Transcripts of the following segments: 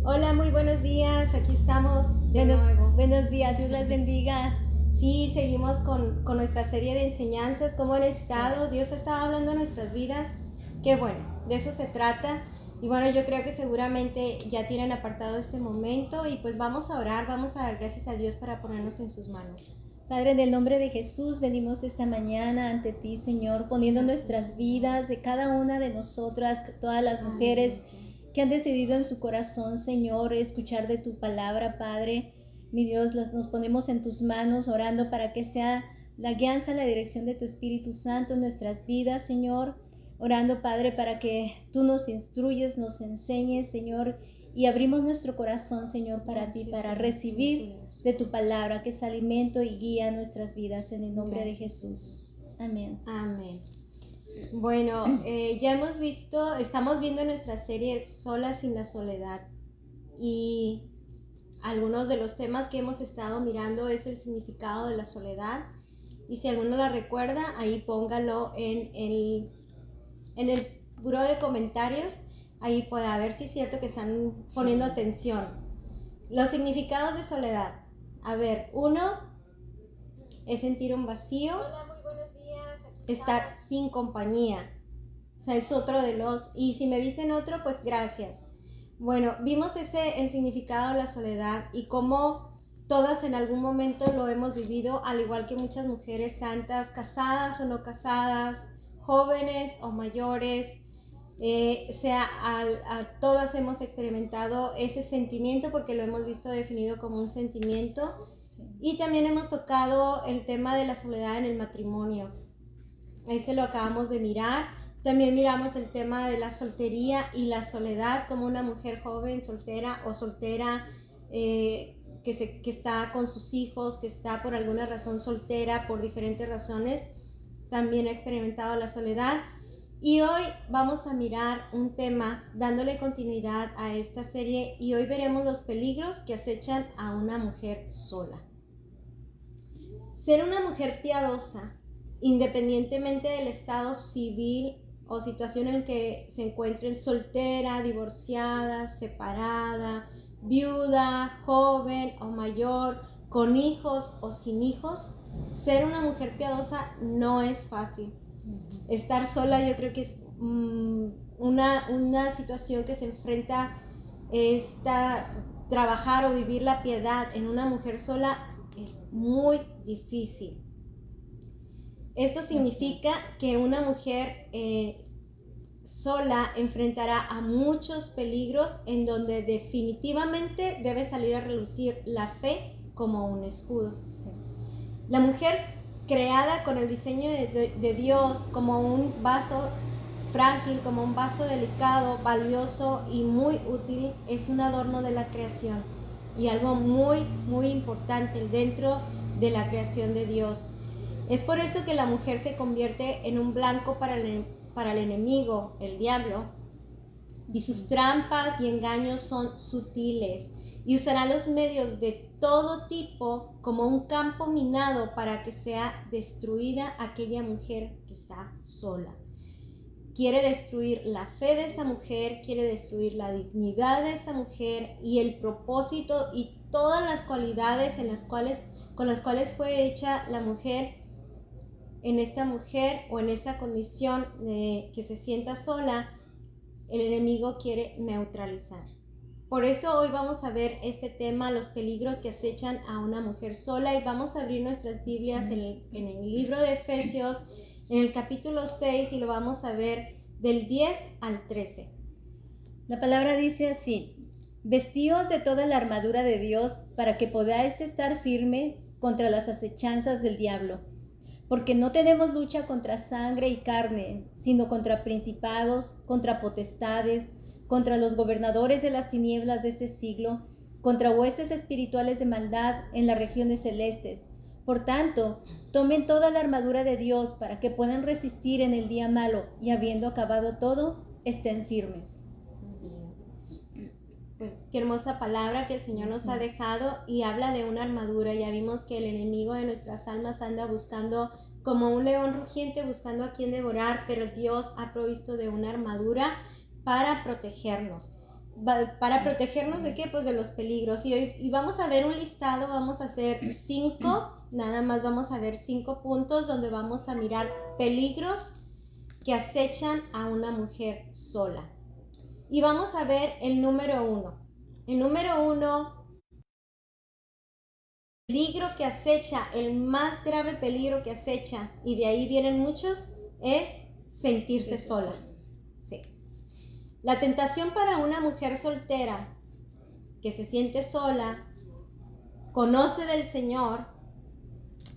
Hola, muy buenos días, aquí estamos de nuevo. Buenos días, Dios les bendiga. Sí, seguimos con nuestra serie de enseñanzas, cómo han estado, Dios ha estado hablando en nuestras vidas, qué bueno, de eso se trata. Y bueno, yo creo que seguramente ya tienen apartado este momento y pues vamos a orar, vamos a dar gracias a Dios para ponernos en sus manos. Padre, en el nombre de Jesús, venimos esta mañana ante ti, Señor, poniendo nuestras vidas de cada una de nosotras, todas las mujeres que han decidido en su corazón, Señor, escuchar de tu palabra, Padre. Mi Dios, nos ponemos en tus manos, orando para que sea la guianza, la dirección de tu Espíritu Santo en nuestras vidas, Señor. Orando, Padre, para que tú nos instruyes, nos enseñes, Señor, y abrimos nuestro corazón, Señor, para ti, para recibir de tu palabra, que es alimento y guía nuestras vidas, en el nombre de Jesús. Amén. Amén. Bueno, ya estamos viendo nuestra serie Solas sin la soledad, y algunos de los temas que hemos estado mirando es el significado de la soledad, y si alguno la recuerda, ahí póngalo en el buró de comentarios. Ahí puede ver si es cierto que están poniendo atención. Los significados de soledad. A ver, uno es sentir un vacío. Hola, muy buenos días. Estar sin compañía. O sea, es otro de los... Y si me dicen otro, pues gracias. Bueno, vimos el significado de la soledad y cómo todas en algún momento lo hemos vivido, al igual que muchas mujeres santas, casadas o no casadas, jóvenes o mayores. Todas hemos experimentado ese sentimiento porque lo hemos visto definido como un sentimiento. Y también hemos tocado el tema de la soledad en el matrimonio. Ese lo acabamos de mirar. También miramos el tema de la soltería y la soledad, como una mujer joven, soltera o soltera que está con sus hijos, que está por alguna razón soltera, por diferentes razones, también ha experimentado la soledad. Y hoy vamos a mirar un tema dándole continuidad a esta serie, y hoy veremos los peligros que acechan a una mujer sola. Ser una mujer piadosa, independientemente del estado civil o situación en que se encuentren, soltera, divorciada, separada, viuda, joven o mayor, con hijos o sin hijos, ser una mujer piadosa no es fácil. Estar sola, yo creo que es una situación que se enfrenta trabajar o vivir la piedad en una mujer sola es muy difícil. Esto significa que una mujer sola enfrentará a muchos peligros, en donde definitivamente debe salir a relucir la fe como un escudo. La mujer creada con el diseño de Dios como un vaso frágil, como un vaso delicado, valioso y muy útil, es un adorno de la creación y algo muy, muy importante dentro de la creación de Dios. Es por esto que la mujer se convierte en un blanco para el enemigo, el diablo, y sus trampas y engaños son sutiles, y usará los medios de todo tipo como un campo minado para que sea destruida aquella mujer que está sola. Quiere destruir la fe de esa mujer, quiere destruir la dignidad de esa mujer y el propósito y todas las cualidades con las cuales fue hecha la mujer. En esta mujer o en esa condición que se sienta sola, el enemigo quiere neutralizar. Por eso hoy vamos a ver este tema, los peligros que acechan a una mujer sola, y vamos a abrir nuestras Biblias en el libro de Efesios, en el capítulo 6, y lo vamos a ver del 10 al 13. La palabra dice así: vestíos de toda la armadura de Dios para que podáis estar firme contra las acechanzas del diablo. Porque no tenemos lucha contra sangre y carne, sino contra principados, contra potestades, contra los gobernadores de las tinieblas de este siglo, contra huestes espirituales de maldad en las regiones celestes. Por tanto, tomen toda la armadura de Dios para que puedan resistir en el día malo, y habiendo acabado todo, estén firmes. Pues qué hermosa palabra que el Señor nos ha dejado, y habla de una armadura. Ya vimos que el enemigo de nuestras almas anda buscando como un león rugiente, buscando a quien devorar, pero Dios ha provisto de una armadura para protegernos. para protegernos de qué, pues de los peligros. Y vamos a ver un listado, vamos a hacer 5, nada más vamos a ver 5 puntos donde vamos a mirar peligros que acechan a una mujer sola. Y vamos a ver el número 1. El número 1, peligro que acecha, el más grave peligro que acecha, y de ahí vienen muchos, es sentirse sola. Sí. La tentación para una mujer soltera que se siente sola, conoce del Señor,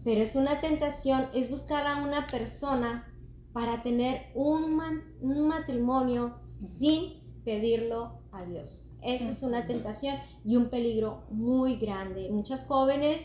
pero es una tentación, es buscar a una persona para tener un matrimonio sin pedirlo a Dios. Esa es una tentación y un peligro muy grande. Muchas jóvenes,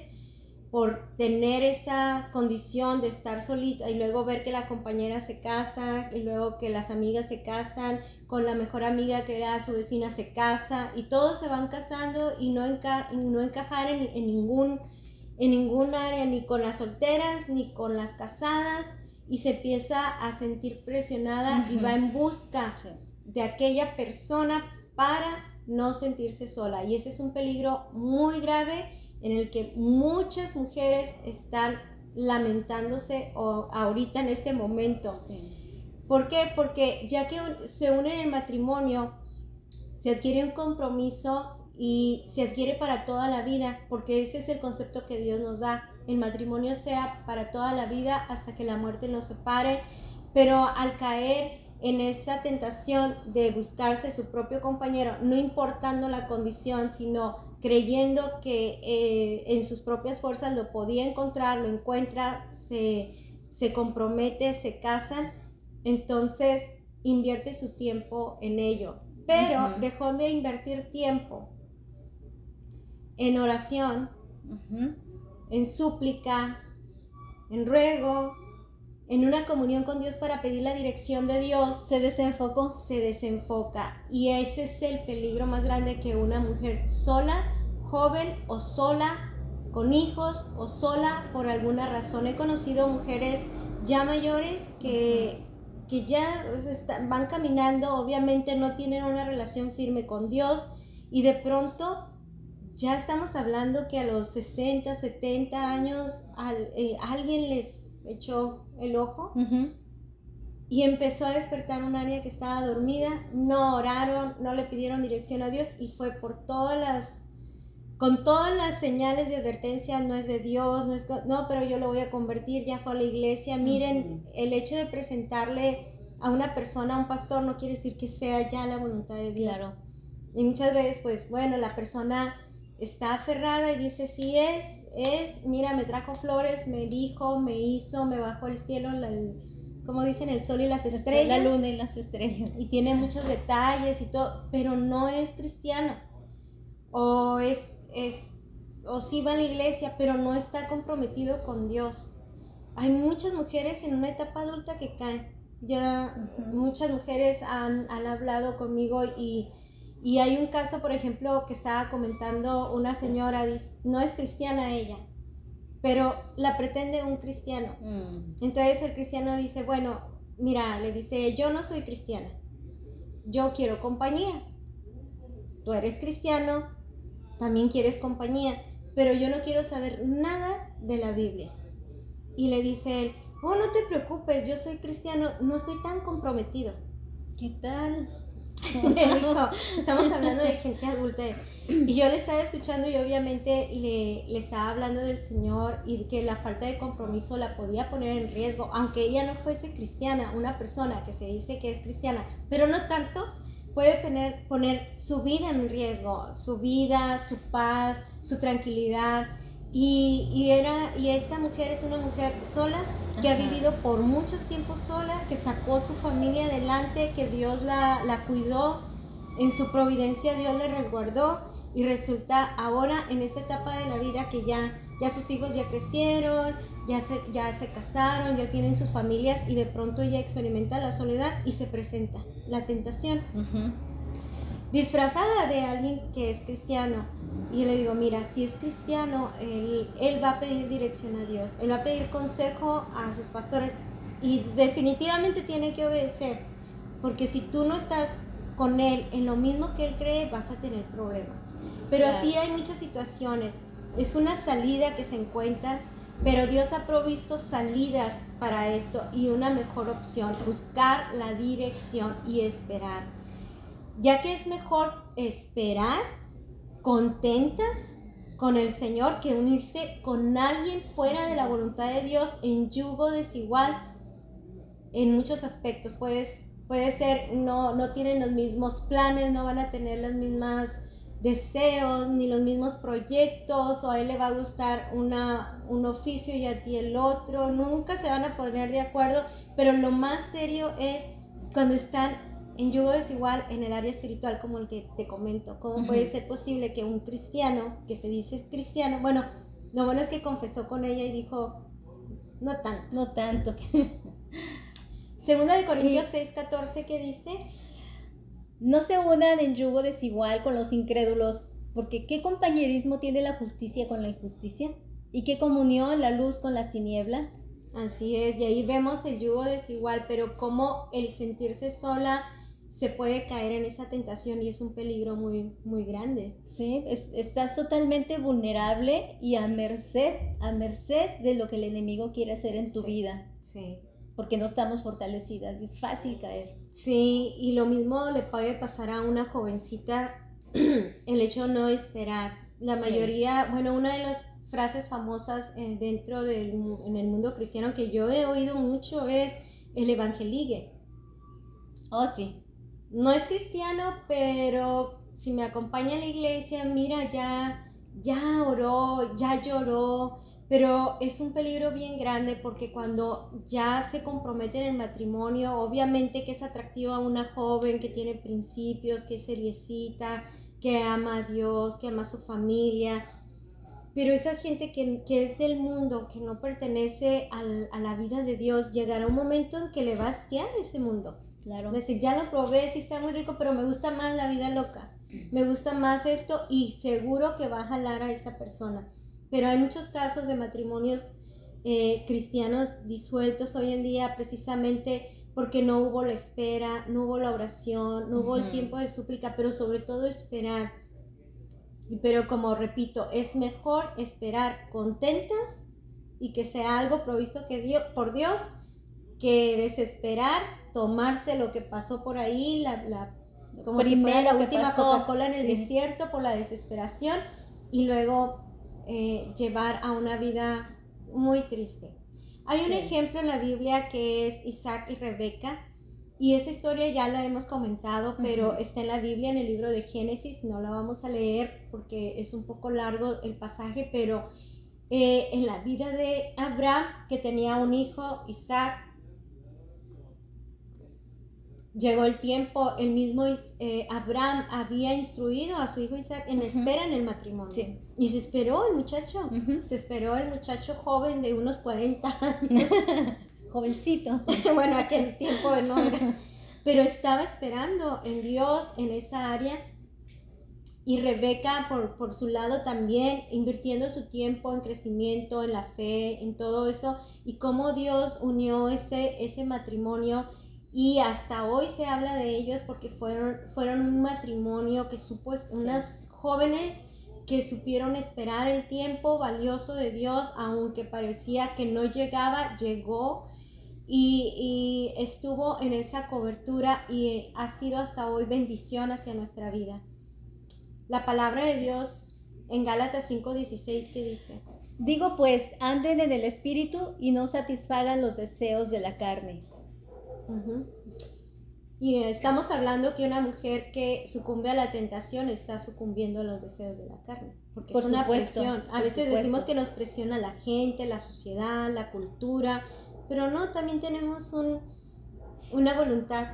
por tener esa condición de estar solita y luego ver que la compañera se casa y luego que las amigas se casan, con la mejor amiga que era su vecina se casa, y todos se van casando y no encajar en ningún área, ni con las solteras ni con las casadas, y se empieza a sentir presionada y va en busca de aquella persona para no sentirse sola. Y ese es un peligro muy grave en el que muchas mujeres están lamentándose ahorita en este momento. ¿Por qué? Porque ya que se unen en el matrimonio, se adquiere un compromiso y se adquiere para toda la vida, porque ese es el concepto que Dios nos da. El matrimonio sea para toda la vida hasta que la muerte nos separe, pero al caer en esa tentación de buscarse su propio compañero, no importando la condición, sino creyendo que en sus propias fuerzas lo podía encontrar, lo encuentra, se compromete, se casan, entonces invierte su tiempo en ello, pero dejó de invertir tiempo en oración, en súplica, en ruego, en una comunión con Dios para pedir la dirección de Dios. Se desenfoca, y ese es el peligro más grande, que una mujer sola, joven o sola, con hijos o sola por alguna razón. He conocido mujeres ya mayores que ya van caminando, obviamente no tienen una relación firme con Dios, y de pronto ya estamos hablando que a los 60, 70 años alguien les echó el ojo y empezó a despertar un área que estaba dormida. No oraron, no le pidieron dirección a Dios, y fue con todas las señales de advertencia: no es de Dios, no, pero yo lo voy a convertir, ya fue a la iglesia. Miren, el hecho de presentarle a una persona, a un pastor, no quiere decir que sea ya la voluntad de Dios. Claro. Y muchas veces, pues bueno, la persona está aferrada y dice: sí mira, me trajo flores, me dijo, me hizo, me bajó el cielo, como dicen, el sol y las estrellas, la luna y las estrellas, y tiene muchos detalles y todo, pero no es cristiano, o sí va a la iglesia, pero no está comprometido con Dios. Hay muchas mujeres en una etapa adulta que caen. Ya muchas mujeres han hablado conmigo, y hay un caso, por ejemplo, que estaba comentando una señora, no es cristiana ella, pero la pretende un cristiano. Entonces el cristiano dice: bueno, mira, le dice: yo no soy cristiana, yo quiero compañía. Tú eres cristiano, también quieres compañía, pero yo no quiero saber nada de la Biblia. Y le dice él: oh, no te preocupes, yo soy cristiano, no estoy tan comprometido. ¿Qué tal? Me dijo, estamos hablando de gente adulta, y yo le estaba escuchando, y obviamente le estaba hablando del Señor, y que la falta de compromiso la podía poner en riesgo, aunque ella no fuese cristiana. Una persona que se dice que es cristiana, pero no tanto, puede poner su vida en riesgo, su vida, su paz, su tranquilidad. Y esta mujer es una mujer sola, que ha vivido por muchos tiempos sola, que sacó su familia adelante, que Dios la cuidó, en su providencia Dios le resguardó, y resulta ahora en esta etapa de la vida que ya sus hijos ya crecieron, ya se casaron, ya tienen sus familias, y de pronto ella experimenta la soledad y se presenta la tentación. Disfrazada de alguien que es cristiano. Y yo le digo: mira, si es cristiano, él va a pedir dirección a Dios, él va a pedir consejo a sus pastores, y definitivamente tiene que obedecer, porque si tú no estás con él en lo mismo que él cree, vas a tener problemas. Pero Claro. así hay muchas situaciones. Es una salida que se encuentra, pero Dios ha provisto salidas para esto y una mejor opción, buscar la dirección y esperar. Ya que es mejor esperar contentas con el Señor que unirse con alguien fuera de la voluntad de Dios en yugo desigual en muchos aspectos. Puede ser, no tienen los mismos planes, no van a tener las mismas deseos, ni los mismos proyectos, o a él le va a gustar un oficio y a ti el otro, nunca se van a poner de acuerdo, pero lo más serio es cuando están en yugo desigual en el área espiritual, como el que te comento. ¿Cómo puede ser posible que un cristiano, que se dice cristiano, bueno, lo bueno es que confesó con ella y dijo, no tanto. No tanto. Segunda de Corintios 6:14, ¿qué dice? No se unan en yugo desigual con los incrédulos, porque ¿qué compañerismo tiene la justicia con la injusticia? ¿Y qué comunión la luz con las tinieblas? Así es, y ahí vemos el yugo desigual, pero cómo el sentirse sola se puede caer en esa tentación y es un peligro muy, muy grande. Sí, estás totalmente vulnerable y a merced de lo que el enemigo quiere hacer en tu vida, Sí. porque no estamos fortalecidas, es fácil caer. Sí, y lo mismo le puede pasar a una jovencita el hecho de no esperar. La mayoría, bueno, una de las frases famosas en el mundo cristiano que yo he oído mucho es el evangeligue. Oh, sí. No es cristiano, pero si me acompaña a la iglesia, mira, ya oró, ya lloró, pero es un peligro bien grande porque cuando ya se compromete en el matrimonio, obviamente que es atractivo a una joven que tiene principios, que es seriecita, que ama a Dios, que ama a su familia, pero esa gente que es del mundo, que no pertenece a la vida de Dios, llegará un momento en que le va a hastiar ese mundo. Claro. Decir, ya lo probé, sí está muy rico, pero me gusta más la vida loca, me gusta más esto y seguro que va a jalar a esa persona. Pero hay muchos casos de matrimonios cristianos disueltos hoy en día precisamente porque no hubo la espera, no hubo la oración, no hubo el tiempo de súplica, pero sobre todo esperar. Pero como repito, es mejor esperar contentas y que sea algo provisto por Dios que desesperar, tomarse lo que pasó por ahí, como si fuera la última Coca-Cola en el desierto por la desesperación y luego llevar a una vida muy triste. Hay un ejemplo en la Biblia que es Isaac y Rebeca, y esa historia ya la hemos comentado, pero está en la Biblia, en el libro de Génesis. No la vamos a leer porque es un poco largo el pasaje, pero en la vida de Abraham, que tenía un hijo, Isaac, llegó el tiempo, el mismo Abraham había instruido a su hijo Isaac en espera en el matrimonio. Sí. Y se esperó el muchacho, se esperó el muchacho joven de unos 40 años. Jovencito. Bueno, aquel tiempo no era, pero estaba esperando en Dios en esa área. Y Rebeca por su lado también invirtiendo su tiempo en crecimiento, en la fe, en todo eso, y cómo Dios unió ese matrimonio. Y hasta hoy se habla de ellos porque fueron un matrimonio que supo, unas jóvenes que supieron esperar el tiempo valioso de Dios, aunque parecía que no llegaba, llegó y estuvo en esa cobertura y ha sido hasta hoy bendición hacia nuestra vida. La palabra de Dios en Gálatas 5:16, ¿qué dice? Digo pues, anden en el espíritu y no satisfagan los deseos de la carne. Y estamos hablando que una mujer que sucumbe a la tentación está sucumbiendo a los deseos de la carne, porque es una presión. A veces decimos que nos presiona la gente, la sociedad, la cultura, pero no, también tenemos una voluntad.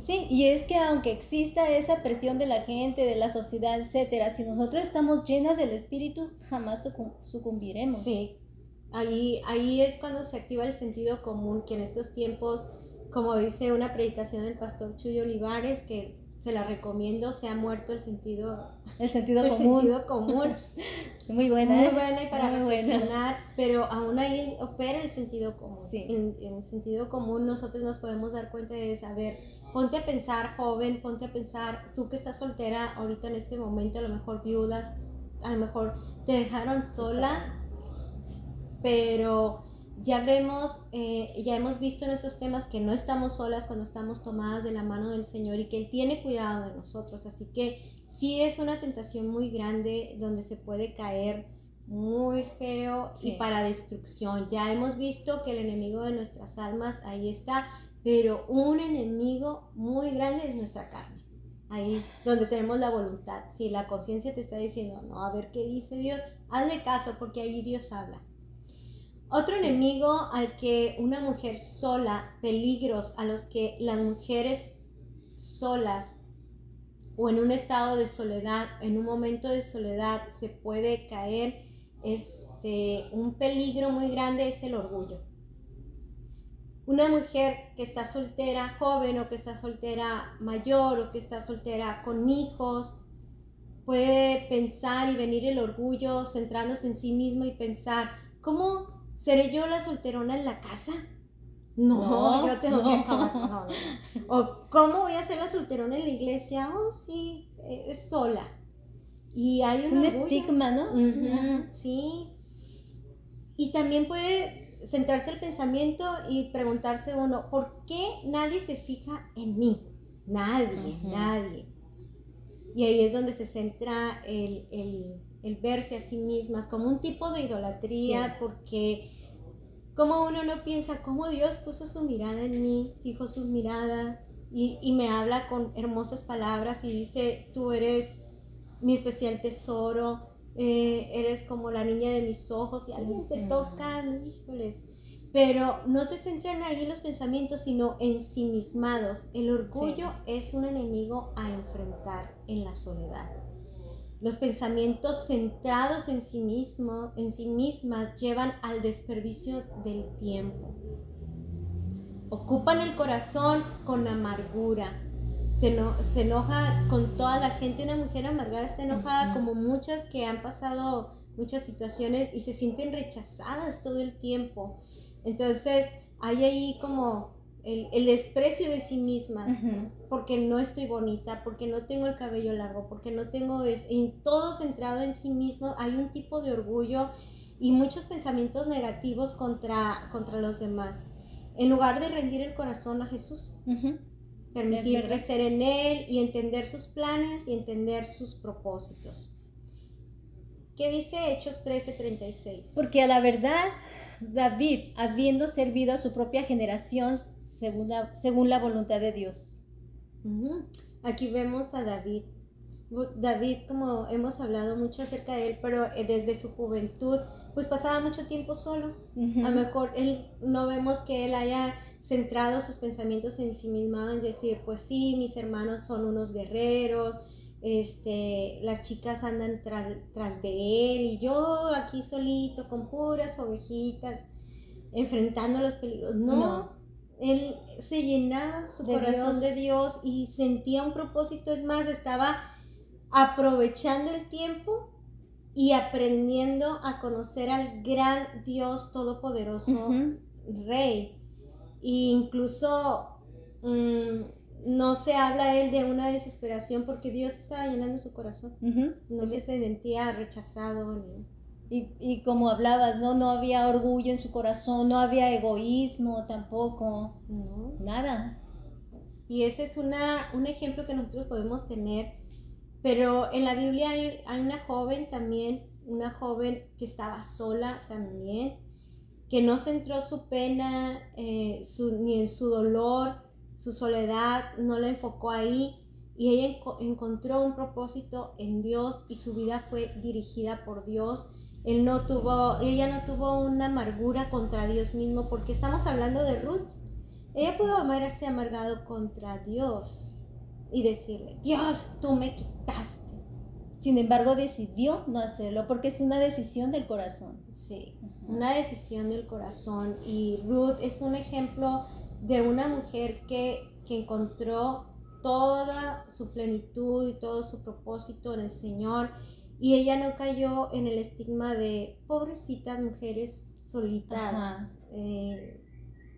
Sí, y es que aunque exista esa presión de la gente, de la sociedad, etcétera, si nosotros estamos llenas del espíritu, jamás sucumbiremos. Sí, ahí es cuando se activa el sentido común, que en estos tiempos, como dice una predicación del pastor Chuy Olivares, que se la recomiendo, se ha muerto el sentido común. sentido común. Muy buena. Muy buena y para muy reflexionar, buena. Pero aún ahí opera el sentido común. Sí. En el sentido común nosotros nos podemos dar cuenta de saber, ponte a pensar, joven, ponte a pensar, tú que estás soltera ahorita en este momento, a lo mejor viudas, a lo mejor te dejaron sola, pero ya hemos visto en estos temas que no estamos solas cuando estamos tomadas de la mano del Señor y que Él tiene cuidado de nosotros, así que sí es una tentación muy grande donde se puede caer muy feo y para destrucción. Ya hemos visto que el enemigo de nuestras almas ahí está, pero un enemigo muy grande es nuestra carne. Ahí donde tenemos la voluntad. Si la conciencia te está diciendo, no, a ver qué dice Dios, hazle caso porque ahí Dios habla. Otro enemigo al que una mujer sola, peligros a los que las mujeres solas o en un estado de soledad, en un momento de soledad se puede caer, un peligro muy grande es el orgullo. Una mujer que está soltera joven o que está soltera mayor o que está soltera con hijos, puede pensar y venir el orgullo centrándose en sí mismo y pensar, ¿cómo seré yo la solterona en la casa? No, yo tengo que acabar. No. O ¿cómo voy a ser la solterona en la iglesia? Oh, sí, es sola. Y hay un estigma, ¿no? Sí. Y también puede centrarse el pensamiento y preguntarse uno, ¿por qué nadie se fija en mí? Nadie. Y ahí es donde se centra el verse a sí mismas como un tipo de idolatría, porque como uno no piensa cómo Dios puso su mirada en mí, fijó su mirada y me habla con hermosas palabras y dice, tú eres mi especial tesoro, eres como la niña de mis ojos y alguien te toca, híjoles. Pero no se centran ahí los pensamientos, sino ensimismados. El orgullo es un enemigo a enfrentar en la soledad. Los pensamientos centrados en sí mismas llevan al desperdicio del tiempo. Ocupan el corazón con amargura. Se enoja con toda la gente. Una mujer amargada está enojada como muchas que han pasado muchas situaciones y se sienten rechazadas todo el tiempo. Entonces hay ahí como el desprecio de sí mismas, porque no estoy bonita, porque no tengo el cabello largo, porque no tengo en todo centrado en sí mismo. Hay un tipo de orgullo y muchos pensamientos negativos contra los demás, en lugar de rendir el corazón a Jesús. Permitir crecer en Él y entender sus planes y entender sus propósitos. ¿Qué dice Hechos 13:36? Porque a la verdad, David, habiendo servido a su propia generación según la voluntad de Dios. Aquí vemos a David. David, como hemos hablado mucho acerca de él, pero desde su juventud, pues pasaba mucho tiempo solo. A lo mejor no vemos que él haya centrado sus pensamientos en sí mismo, en decir, pues sí, mis hermanos son unos guerreros, las chicas andan tras de él y yo aquí solito con puras ovejitas enfrentando los peligros. No. Él se llenaba su corazón de Dios y sentía un propósito. Es más, estaba aprovechando el tiempo y aprendiendo a conocer al gran Dios todopoderoso, Rey. E incluso no se habla él de una desesperación porque Dios estaba llenando su corazón. No se sentía rechazado. Y como hablabas, no había orgullo en su corazón, no había egoísmo tampoco, nada. Y ese es un ejemplo que nosotros podemos tener. Pero en la Biblia hay una joven también, una joven que estaba sola también, que no centró su pena ni en su dolor, su soledad, no la enfocó ahí, y ella encontró un propósito en Dios y su vida fue dirigida por Dios. Ella no tuvo una amargura contra Dios mismo, porque estamos hablando de Ruth. Ella pudo haberse amargado contra Dios y decirle, Dios, tú me quitaste. Sin embargo, decidió no hacerlo porque es una decisión del corazón. Sí, una decisión del corazón. Y Ruth es un ejemplo de una mujer que encontró toda su plenitud y todo su propósito en el Señor, y ella no cayó en el estigma de pobrecitas mujeres solitas.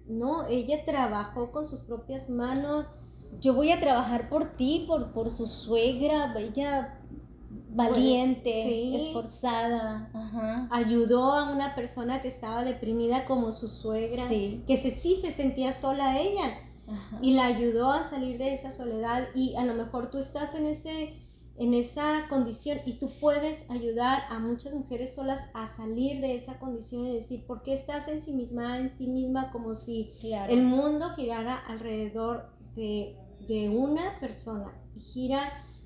No, ella trabajó con sus propias manos. Yo voy a trabajar por ti, por su suegra, ella valiente, sí, esforzada. Ayudó a una persona que estaba deprimida como su suegra, sí, que sí se sentía sola ella. Y la ayudó a salir de esa soledad, y a lo mejor tú estás en esa condición y tú puedes ayudar a muchas mujeres solas a salir de esa condición y decir, ¿por qué estás ensimismada en ti misma como si el mundo girara alrededor de una persona? Y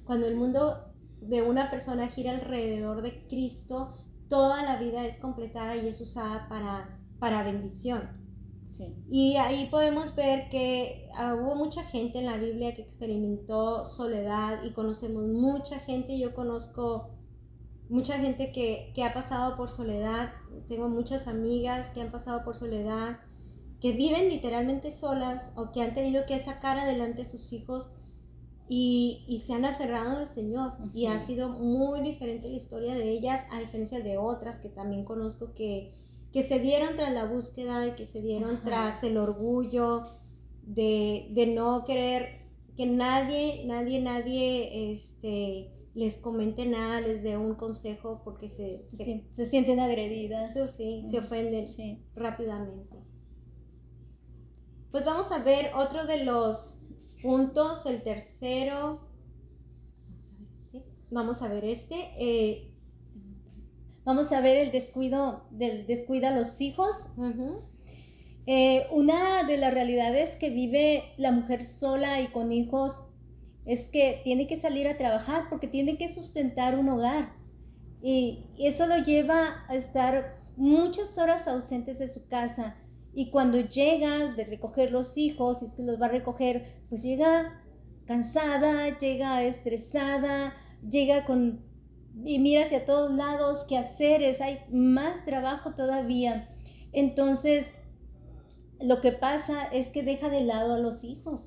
cuando el mundo de una persona gira alrededor de Cristo, toda la vida es completada y es usada para bendición. Sí. Y ahí podemos ver que hubo mucha gente en la Biblia que experimentó soledad, y conocemos mucha gente. Yo conozco mucha gente que ha pasado por soledad. Tengo muchas amigas que han pasado por soledad, que viven literalmente solas o que han tenido que sacar adelante a sus hijos y se han aferrado al Señor. Y ha sido muy diferente la historia de ellas, a diferencia de otras que también conozco que se dieron tras la búsqueda, y que se dieron tras el orgullo de no querer que nadie les comente nada, les dé un consejo, porque se sienten agredidas. Se ofenden rápidamente. Pues vamos a ver otro de los puntos, el tercero. Vamos a ver Vamos a ver el descuido a los hijos. Una de las realidades que vive la mujer sola y con hijos es que tiene que salir a trabajar porque tiene que sustentar un hogar, y eso lo lleva a estar muchas horas ausentes de su casa, y cuando llega de recoger los hijos, si es que los va a recoger, pues llega cansada, llega estresada, llega y mira hacia todos lados, quehaceres, hay más trabajo todavía. Entonces lo que pasa es que deja de lado a los hijos,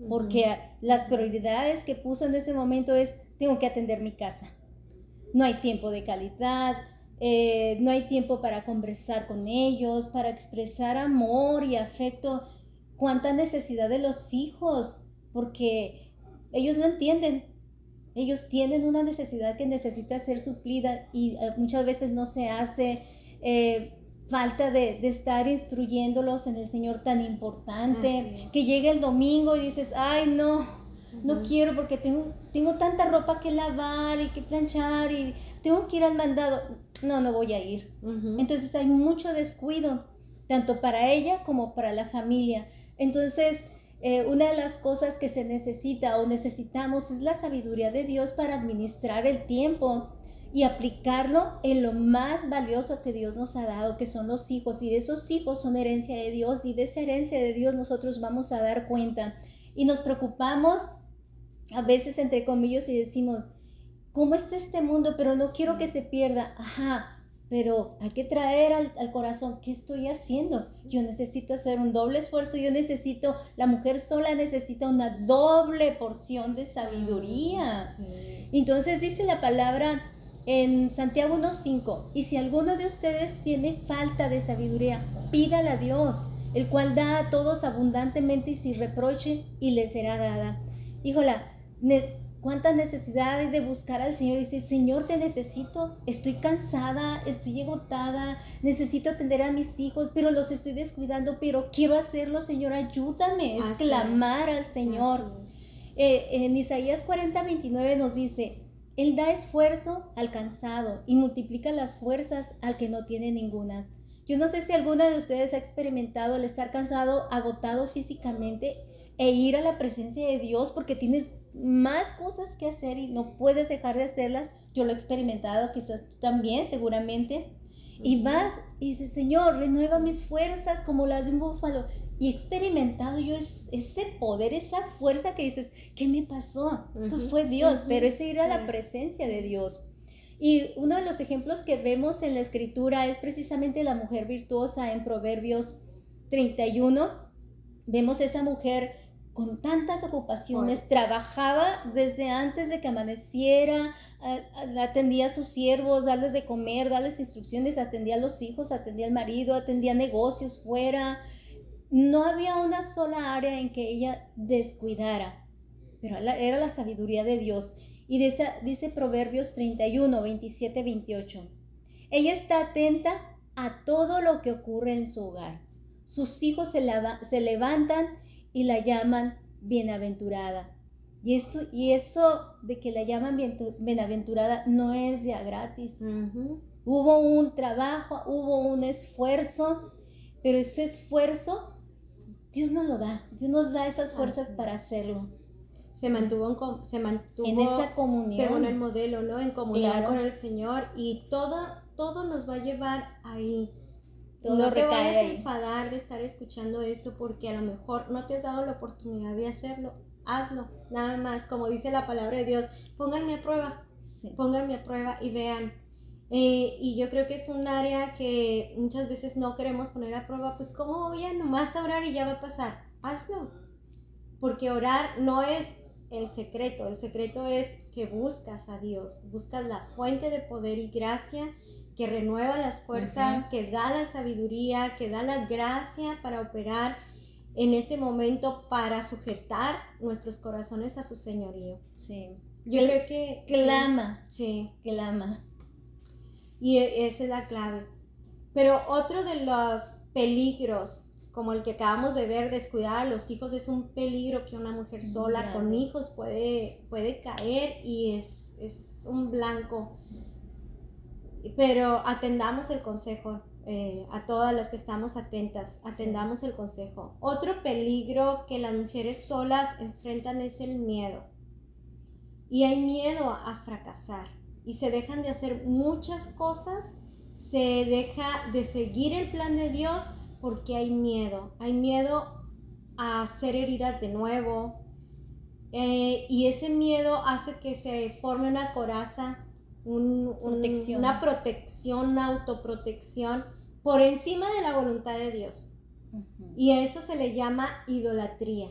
porque las prioridades que puso en ese momento es: tengo que atender mi casa, no hay tiempo de calidad, no hay tiempo para conversar con ellos, para expresar amor y afecto. Cuánta necesidad de los hijos, porque ellos no entienden. Ellos tienen una necesidad que necesita ser suplida, y muchas veces no se hace. Falta de estar instruyéndolos en el Señor tan importante, que llegue el domingo y dices: ay, no quiero porque tengo tanta ropa que lavar y que planchar y tengo que ir al mandado. No voy a ir. Entonces hay mucho descuido, tanto para ella como para la familia. Entonces una de las cosas que se necesita o necesitamos es la sabiduría de Dios para administrar el tiempo y aplicarlo en lo más valioso que Dios nos ha dado, que son los hijos. Y esos hijos son herencia de Dios, y de esa herencia de Dios nosotros vamos a dar cuenta. Y nos preocupamos a veces, entre comillas, y decimos: ¿cómo está este mundo? Pero no quiero que se pierda. Pero hay que traer al corazón: ¿qué estoy haciendo? Yo necesito hacer un doble esfuerzo. La mujer sola necesita una doble porción de sabiduría. Entonces dice la palabra en Santiago 1:5: y si alguno de ustedes tiene falta de sabiduría, pídala a Dios, el cual da a todos abundantemente y sin reproche, y le será dada. Híjola, cuánta necesidad hay de buscar al Señor. Dice: Señor, te necesito, estoy cansada, estoy agotada, necesito atender a mis hijos, pero los estoy descuidando, pero quiero hacerlo, Señor, ayúdame. Es clamar al Señor. En Isaías 40:29 nos dice: Él da esfuerzo al cansado y multiplica las fuerzas al que no tiene ningunas. Yo no sé si alguna de ustedes ha experimentado el estar cansado, agotado físicamente, e ir a la presencia de Dios porque tienes más cosas que hacer y no puedes dejar de hacerlas. Yo lo he experimentado, quizás tú también, seguramente. Y vas y dices: Señor, renueva mis fuerzas como las de un búfalo. Y he experimentado yo ese poder, esa fuerza que dices: ¿qué me pasó? Pues fue Dios, pero es ir a la presencia de Dios. Y uno de los ejemplos que vemos en la Escritura es precisamente la mujer virtuosa en Proverbios 31. Vemos esa mujer con tantas ocupaciones, trabajaba desde antes de que amaneciera, atendía a sus siervos, darles de comer, darles instrucciones, atendía a los hijos, atendía al marido, atendía negocios fuera. No había una sola área en que ella descuidara, pero era la sabiduría de Dios. Y dice Proverbios 31, 27, 28. Ella está atenta a todo lo que ocurre en su hogar. Sus hijos se levantan y la llaman bienaventurada. Y eso de que la llaman bienaventurada no es ya gratis. Uh-huh. Hubo un trabajo, hubo un esfuerzo, pero ese esfuerzo Dios nos lo da. Dios nos da esas fuerzas para hacerlo. Se mantuvo en esa comunión, según el modelo, ¿no? En comunión con el Señor, y todo nos va a llevar ahí. No te vayas a enfadar de estar escuchando eso, porque a lo mejor no te has dado la oportunidad de hacerlo. Hazlo, nada más, como dice la palabra de Dios, pónganme a prueba y vean. Y yo creo que es un área que muchas veces no queremos poner a prueba. Pues cómo voy a nomás a orar y ya va a pasar. Hazlo, porque orar no es el secreto es que buscas a Dios, buscas la fuente de poder y gracia que renueva las fuerzas, uh-huh, que da la sabiduría, que da la gracia para operar en ese momento, para sujetar nuestros corazones a su señorío. Sí. Yo creo que clama. Sí. Clama. Y esa es la clave. Pero otro de los peligros, como el que acabamos de ver, descuidar a los hijos, es un peligro que una mujer sola con hijos puede caer, y es un blanco. Pero atendamos el consejo, a todas las que estamos atentas, atendamos el consejo. Otro peligro que las mujeres solas enfrentan es el miedo. Y hay miedo a fracasar, y se dejan de hacer muchas cosas, se deja de seguir el plan de Dios porque hay miedo a ser heridas de nuevo, y ese miedo hace que se forme una coraza, una protección, una autoprotección por encima de la voluntad de Dios. Uh-huh. Y a eso se le llama idolatría,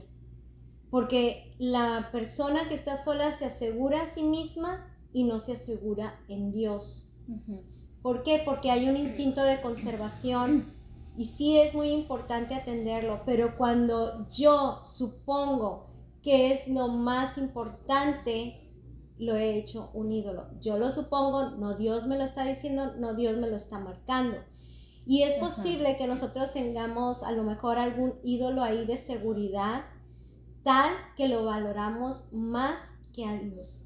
porque la persona que está sola se asegura a sí misma y no se asegura en Dios. Uh-huh. ¿Por qué? Porque hay un instinto de conservación, y sí es muy importante atenderlo, pero cuando yo supongo que es lo más importante, lo he hecho un ídolo. Yo lo supongo, no Dios me lo está diciendo, no Dios me lo está marcando. Y es posible que nosotros tengamos a lo mejor algún ídolo ahí de seguridad, tal que lo valoramos más que a Dios.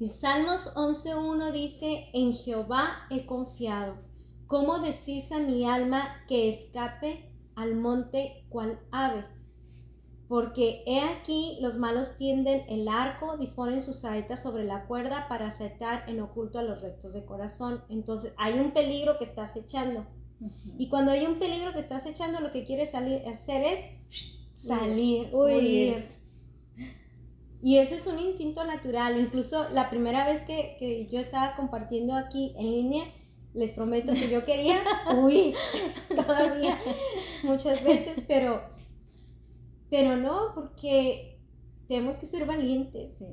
En Salmos 11:1 dice: en Jehová he confiado. ¿Cómo decís a mi alma que escape al monte cual ave? Porque he aquí los malos tienden el arco, disponen sus saetas sobre la cuerda para saetar en oculto a los rectos de corazón. Entonces hay un peligro que está acechando. Uh-huh. Y cuando hay un peligro que está acechando, lo que quieres hacer es huir. Y eso es un instinto natural. Incluso la primera vez que yo estaba compartiendo aquí en línea, les prometo que yo quería huir todavía muchas veces, pero no, porque tenemos que ser valientes. Sí.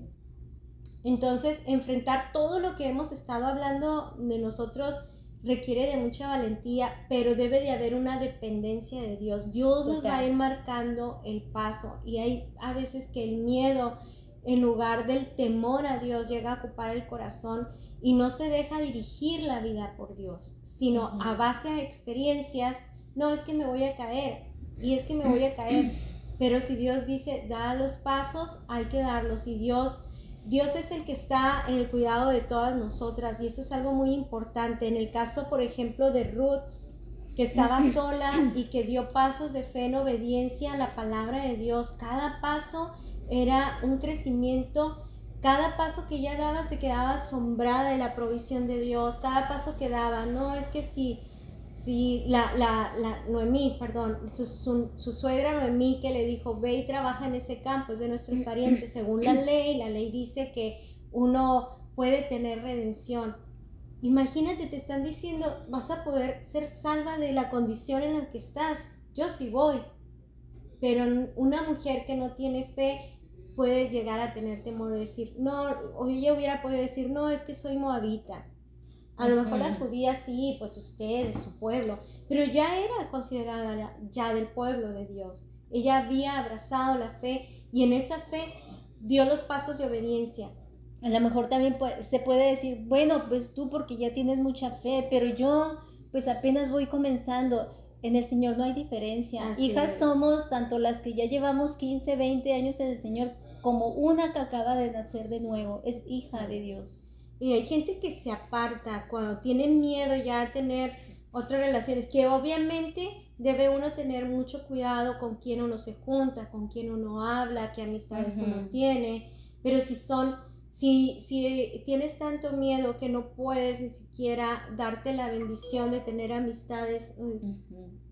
Entonces, enfrentar todo lo que hemos estado hablando de nosotros requiere de mucha valentía, pero debe de haber una dependencia de Dios. Dios nos va a ir marcando el paso, y hay a veces que el miedo, en lugar del temor a Dios, llega a ocupar el corazón y no se deja dirigir la vida por Dios, sino uh-huh, a base de experiencias. No, es que me voy a caer, y es que me voy a caer. Pero si Dios dice, da los pasos, hay que darlos. Y Dios es el que está en el cuidado de todas nosotras, y eso es algo muy importante. En el caso, por ejemplo, de Ruth, que estaba sola y que dio pasos de fe en obediencia a la palabra de Dios, cada paso era un crecimiento. Cada paso que ella daba se quedaba asombrada de la provisión de Dios. Cada paso que daba, no es que si Noemí, su suegra Noemí, que le dijo, ve y trabaja en ese campo, es de nuestros parientes. Según la ley dice que uno puede tener redención. Imagínate, te están diciendo, vas a poder ser salva de la condición en la que estás. Yo sí voy. pero una mujer que no tiene fe puede llegar a tener temor de decir, no, o ella hubiera podido decir, no, es que soy moabita. A lo mejor las judías sí, pues ustedes, su pueblo, pero ya era considerada ya del pueblo de Dios. Ella había abrazado la fe y en esa fe dio los pasos de obediencia. A lo mejor también se puede decir, bueno, pues tú porque ya tienes mucha fe, pero yo pues apenas voy comenzando. En el Señor no hay diferencia. Así Hijas es. somos, tanto las que ya llevamos 15, 20 años en el Señor, como una que acaba de nacer de nuevo. Es hija de Dios. Y hay gente que se aparta cuando tiene miedo ya a tener otras relaciones, que obviamente debe uno tener mucho cuidado con quién uno se junta, con quién uno habla, qué amistades uno tiene, pero si tienes tanto miedo que no puedes ni siquiera darte la bendición de tener amistades,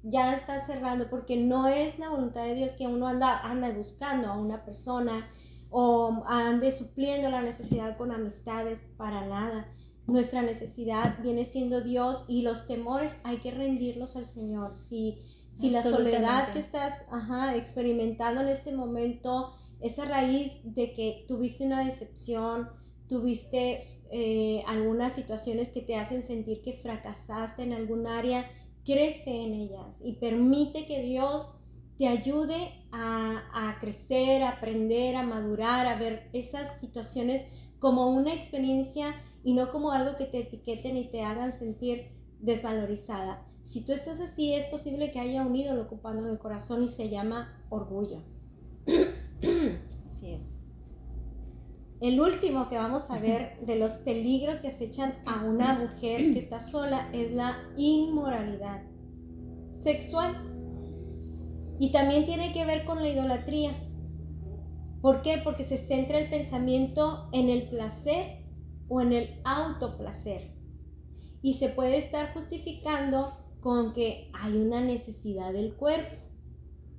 ya estás cerrando, porque no es la voluntad de Dios que uno anda buscando a una persona o ande supliendo la necesidad con amistades, para nada. Nuestra necesidad viene siendo Dios y los temores hay que rendirlos al Señor. Si la soledad que estás experimentando en este momento es a raíz de que tuviste una decepción, tuviste algunas situaciones que te hacen sentir que fracasaste en algún área, crece en ellas y permite que Dios te ayude a crecer, a aprender, a madurar, a ver esas situaciones como una experiencia y no como algo que te etiqueten y te hagan sentir desvalorizada. Si tú estás así, es posible que haya un ídolo ocupando en el corazón y se llama orgullo. Así es. El último que vamos a ver de los peligros que acechan a una mujer que está sola es la inmoralidad sexual. Y también tiene que ver con la idolatría. ¿Por qué? Porque se centra el pensamiento en el placer o en el autoplacer. Y se puede estar justificando con que hay una necesidad del cuerpo.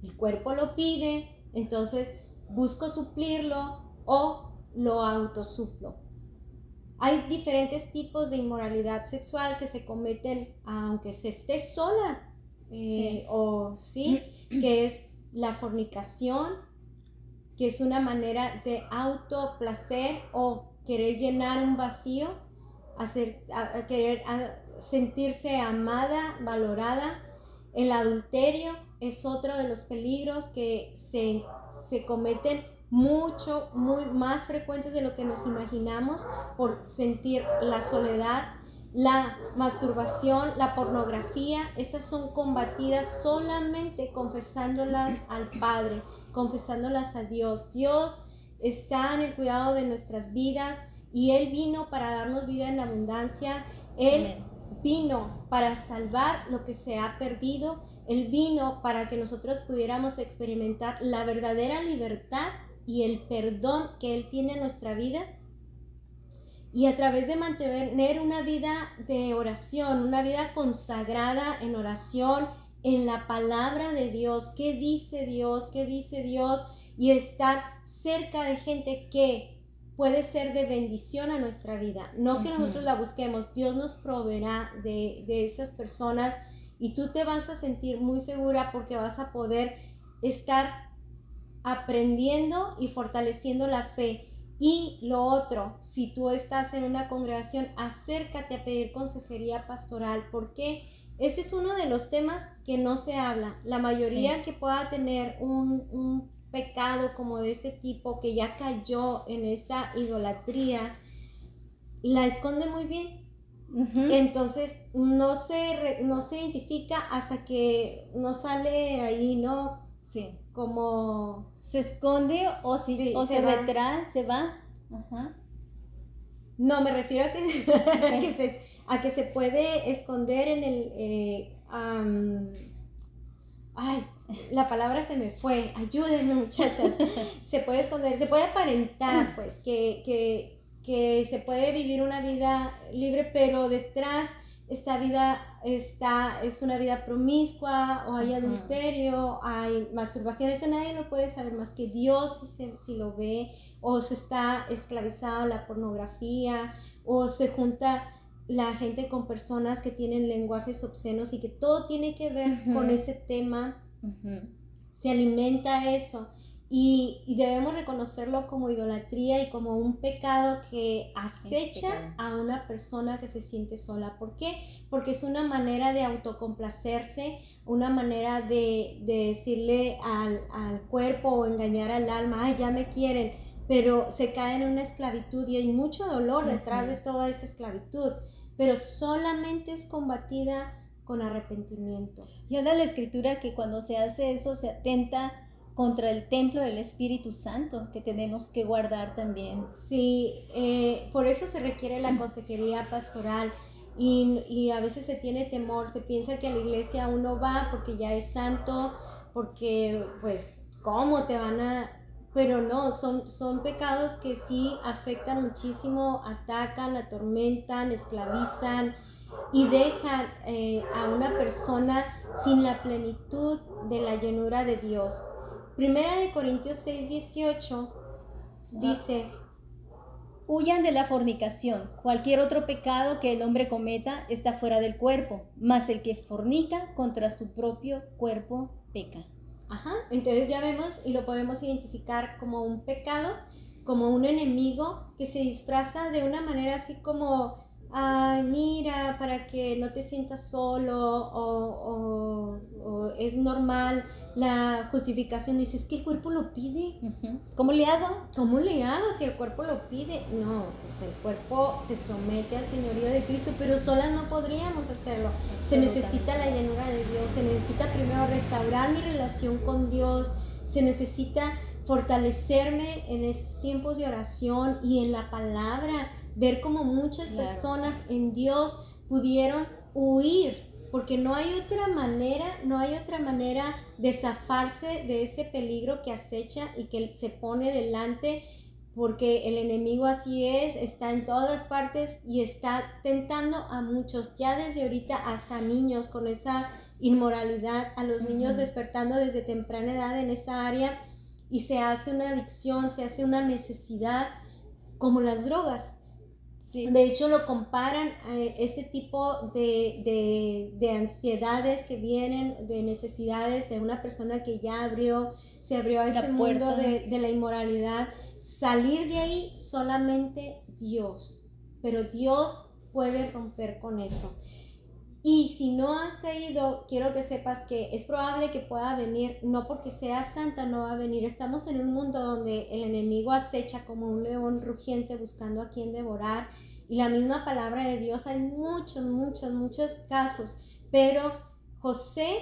El cuerpo lo pide, entonces busco suplirlo o lo autosuplo. Hay diferentes tipos de inmoralidad sexual que se cometen aunque se esté sola. Que es la fornicación, que es una manera de autoplacer o querer llenar un vacío, querer sentirse amada, valorada. El adulterio es otro de los peligros que se cometen muy más frecuentes de lo que nos imaginamos por sentir la soledad. La masturbación, la pornografía, estas son combatidas solamente confesándolas al Padre, confesándolas a Dios. Dios está en el cuidado de nuestras vidas y Él vino para darnos vida en abundancia. Él vino para salvar lo que se ha perdido. Él vino para que nosotros pudiéramos experimentar la verdadera libertad y el perdón que Él tiene en nuestra vida. Y a través de mantener una vida de oración, una vida consagrada en oración, en la palabra de Dios, qué dice Dios, y estar cerca de gente que puede ser de bendición a nuestra vida. No que nosotros la busquemos, Dios nos proveerá de esas personas y tú te vas a sentir muy segura porque vas a poder estar aprendiendo y fortaleciendo la fe. Y lo otro, si tú estás en una congregación, acércate a pedir consejería pastoral, porque ese es uno de los temas que no se habla. La mayoría que pueda tener un pecado como de este tipo, que ya cayó en esta idolatría, la esconde muy bien. Entonces no se identifica hasta que no sale ahí, ¿no? Sí. Como se esconde o se retrasa, se va. No, me refiero a que se puede esconder en el la palabra se me fue, ayúdenme muchachas. Se puede esconder, se puede aparentar pues que se puede vivir una vida libre, pero detrás esta vida es una vida promiscua, o hay adulterio, hay masturbación. Eso nadie lo puede saber más que Dios si lo ve, o se está esclavizado a la pornografía, o se junta la gente con personas que tienen lenguajes obscenos y que todo tiene que ver con ese tema. te alimenta eso. Y debemos reconocerlo como idolatría y como un pecado que acecha a una persona que se siente sola. ¿Por qué? Porque es una manera de autocomplacerse, una manera de decirle al cuerpo o engañar al alma, ay, ya me quieren, pero se cae en una esclavitud y hay mucho dolor detrás de toda esa esclavitud, pero solamente es combatida con arrepentimiento. Y habla la Escritura que cuando se hace eso se atenta contra el templo del Espíritu Santo, que tenemos que guardar también. Sí, por eso se requiere la consejería pastoral y a veces se tiene temor, se piensa que a la iglesia uno va porque ya es santo, porque pues, ¿cómo te van a...? Pero no, son pecados que sí afectan muchísimo, atacan, atormentan, esclavizan y dejan a una persona sin la plenitud de la llenura de Dios. Primera de Corintios 6:18 dice: huyan de la fornicación. Cualquier otro pecado que el hombre cometa está fuera del cuerpo, mas el que fornica contra su propio cuerpo peca. Ajá, entonces ya vemos y lo podemos identificar como un pecado, como un enemigo que se disfraza de una manera así como, ay, mira, para que no te sientas solo, o es normal la justificación. Dices que el cuerpo lo pide. ¿Cómo le hago? ¿Cómo le hago si el cuerpo lo pide? No, pues el cuerpo se somete al señorío de Cristo, pero solas no podríamos hacerlo. Se necesita la llenura de Dios, se necesita primero restaurar mi relación con Dios, se necesita fortalecerme en esos tiempos de oración y en la palabra, ver cómo muchas personas en Dios pudieron huir, porque no hay otra manera de zafarse de ese peligro que acecha y que se pone delante, porque el enemigo así está en todas partes y está tentando a muchos, ya desde ahorita hasta niños con esa inmoralidad, a los niños despertando desde temprana edad en esta área, y se hace una adicción, se hace una necesidad como las drogas. Sí. De hecho lo comparan a este tipo de ansiedades que vienen, de necesidades de una persona que ya se abrió a ese mundo de la inmoralidad. Salir de ahí solamente Dios, pero Dios puede romper con eso. Y si no has caído, quiero que sepas que es probable que pueda venir, no porque seas santa no va a venir. Estamos en un mundo donde el enemigo acecha como un león rugiente buscando a quien devorar, y la misma palabra de Dios, hay muchos casos, pero José,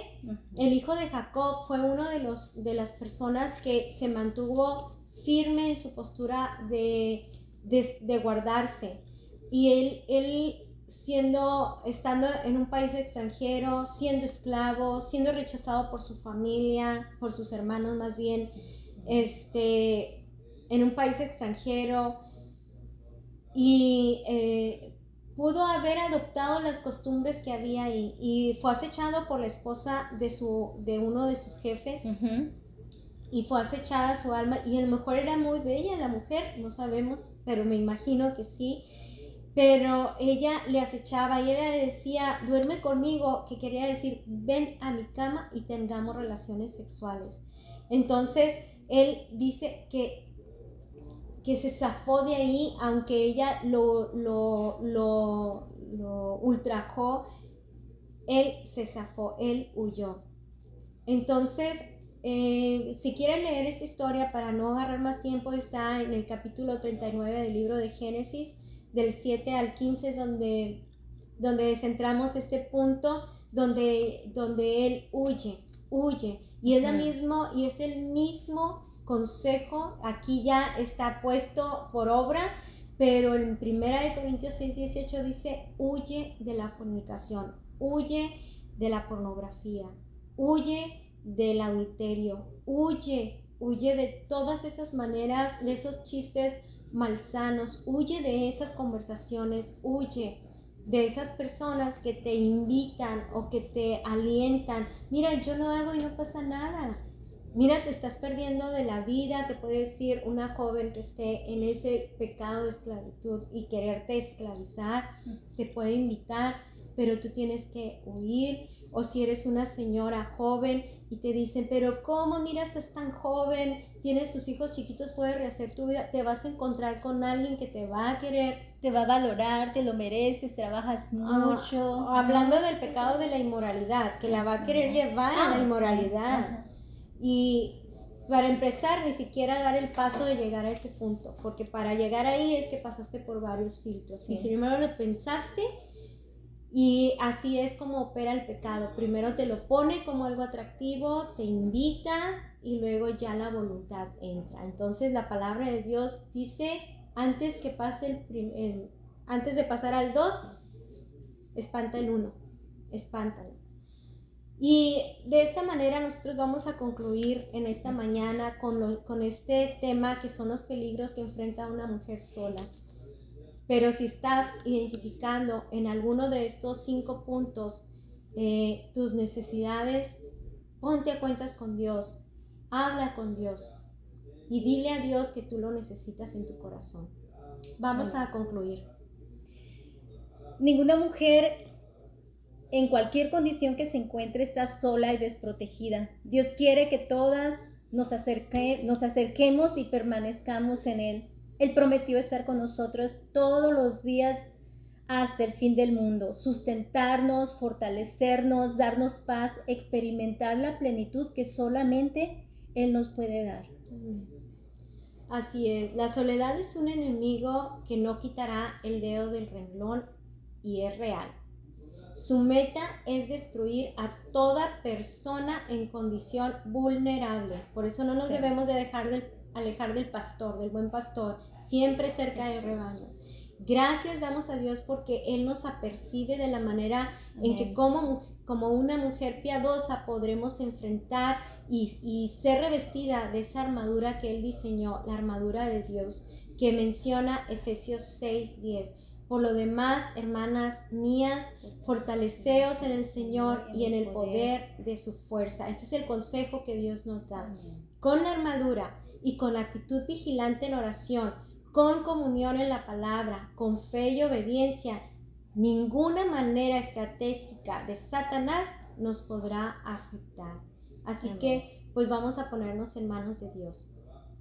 el hijo de Jacob, fue uno de las personas que se mantuvo firme en su postura de guardarse, y él estando en un país extranjero, siendo esclavo, siendo rechazado por su familia, por sus hermanos más bien, en un país extranjero, y pudo haber adoptado las costumbres que había ahí, y fue acechado por la esposa de uno de sus jefes, y fue acechada su alma, y a lo mejor era muy bella la mujer, no sabemos, pero me imagino que sí. Pero ella le acechaba y ella le decía, duerme conmigo, que quería decir, ven a mi cama y tengamos relaciones sexuales. Entonces, él dice que se zafó de ahí, aunque ella lo ultrajó, él se zafó, él huyó. Entonces, si quieren leer esta historia para no agarrar más tiempo, está en el capítulo 39 del libro de Génesis, del 7 al 15, donde centramos este punto, donde él huye, y es el mismo consejo, aquí ya está puesto por obra, pero en 1 Corintios 6:18 dice, huye de la fornicación, huye de la pornografía, huye del adulterio, huye de todas esas maneras, de esos chistes malsanos, huye de esas conversaciones, huye de esas personas que te invitan o que te alientan. Mira, yo lo hago y no pasa nada. Mira, te estás perdiendo de la vida, te puede decir una joven que esté en ese pecado de esclavitud y quererte esclavizar, te puede invitar, pero tú tienes que huir. O si eres una señora joven y te dicen, pero ¿cómo? Mira, estás tan joven, tienes tus hijos chiquitos, puedes rehacer tu vida. Te vas a encontrar con alguien que te va a querer, te va a valorar, te lo mereces, trabajas mucho. Hablando del pecado de la inmoralidad, que la va a querer llevar a la inmoralidad. Y para empezar, ni siquiera dar el paso de llegar a ese punto, porque para llegar ahí es que pasaste por varios filtros. Y si primero lo pensaste, y así es como opera el pecado. Primero te lo pone como algo atractivo, te invita y luego ya la voluntad entra. Entonces la palabra de Dios dice, antes de pasar al 2, espanta el 1, espántalo. Y de esta manera nosotros vamos a concluir en esta mañana con este tema que son los peligros que enfrenta una mujer sola. Pero si estás identificando en alguno de estos 5 puntos tus necesidades, ponte a cuentas con Dios, habla con Dios y dile a Dios que tú lo necesitas en tu corazón. Vamos a concluir. Ninguna mujer en cualquier condición que se encuentre está sola y desprotegida. Dios quiere que todas nos acerquemos y permanezcamos en Él. Él prometió estar con nosotros todos los días hasta el fin del mundo, sustentarnos, fortalecernos, darnos paz, experimentar la plenitud que solamente Él nos puede dar. Así es, la soledad es un enemigo que no quitará el dedo del renglón y es real. Su meta es destruir a toda persona en condición vulnerable. Por eso no nos debemos de alejar del pastor, del buen pastor, siempre cerca del rebaño. Gracias damos a Dios porque Él nos apercibe de la manera en que como una mujer piadosa podremos enfrentar y ser revestida de esa armadura que Él diseñó, la armadura de Dios, que menciona Efesios 6:10. Por lo demás, hermanas mías, fortaleceos en el Señor y en el poder de su fuerza. Ese es el consejo que Dios nos da. Con la armadura y con actitud vigilante en oración, con comunión en la palabra, con fe y obediencia, ninguna manera estratégica de Satanás nos podrá afectar. Así que, pues vamos a ponernos en manos de Dios.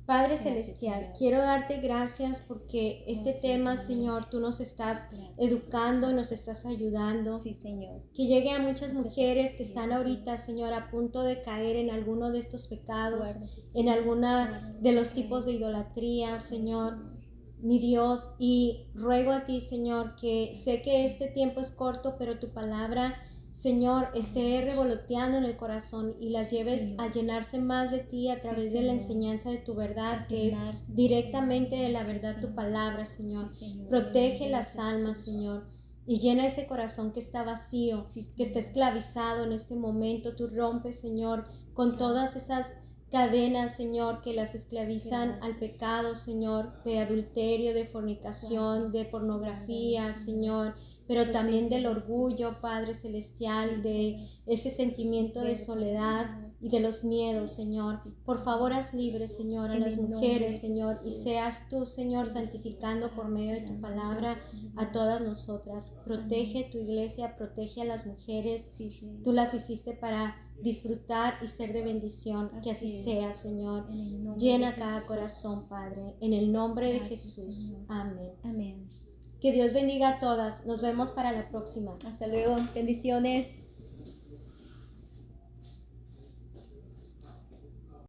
Padre Celestial, Señor, quiero darte gracias porque este tema, Señor, tú nos estás educando, nos estás ayudando. Sí, Señor. Que llegue a muchas mujeres que están ahorita, Señor, a punto de caer en alguno de estos pecados, en alguna de los tipos de idolatría, Señor, mi Dios, y ruego a ti, Señor, que sé que este tiempo es corto, pero tu palabra, Señor, esté revoloteando en el corazón y las lleves a llenarse más de ti a través de la enseñanza de tu verdad, que es directamente de la verdad tu palabra, Señor. Protege las almas, Señor, y llena ese corazón que está vacío, que está esclavizado en este momento. Tú rompes, Señor, con todas esas cadenas, Señor, que las esclavizan al pecado, Señor, de adulterio, de fornicación, de pornografía, Señor, pero también del orgullo, Padre Celestial, de ese sentimiento de soledad y de los miedos, Señor. Por favor, haz libre, Señor, a las mujeres, Señor, y seas tú, Señor, santificando por medio de tu palabra a todas nosotras. Protege tu iglesia, protege a las mujeres. Tú las hiciste para disfrutar y ser de bendición. Que así sea, Señor. Llena cada corazón, Padre, en el nombre de Jesús. Amén. Amén. Que Dios bendiga a todas. Nos vemos para la próxima. Hasta luego. Bendiciones.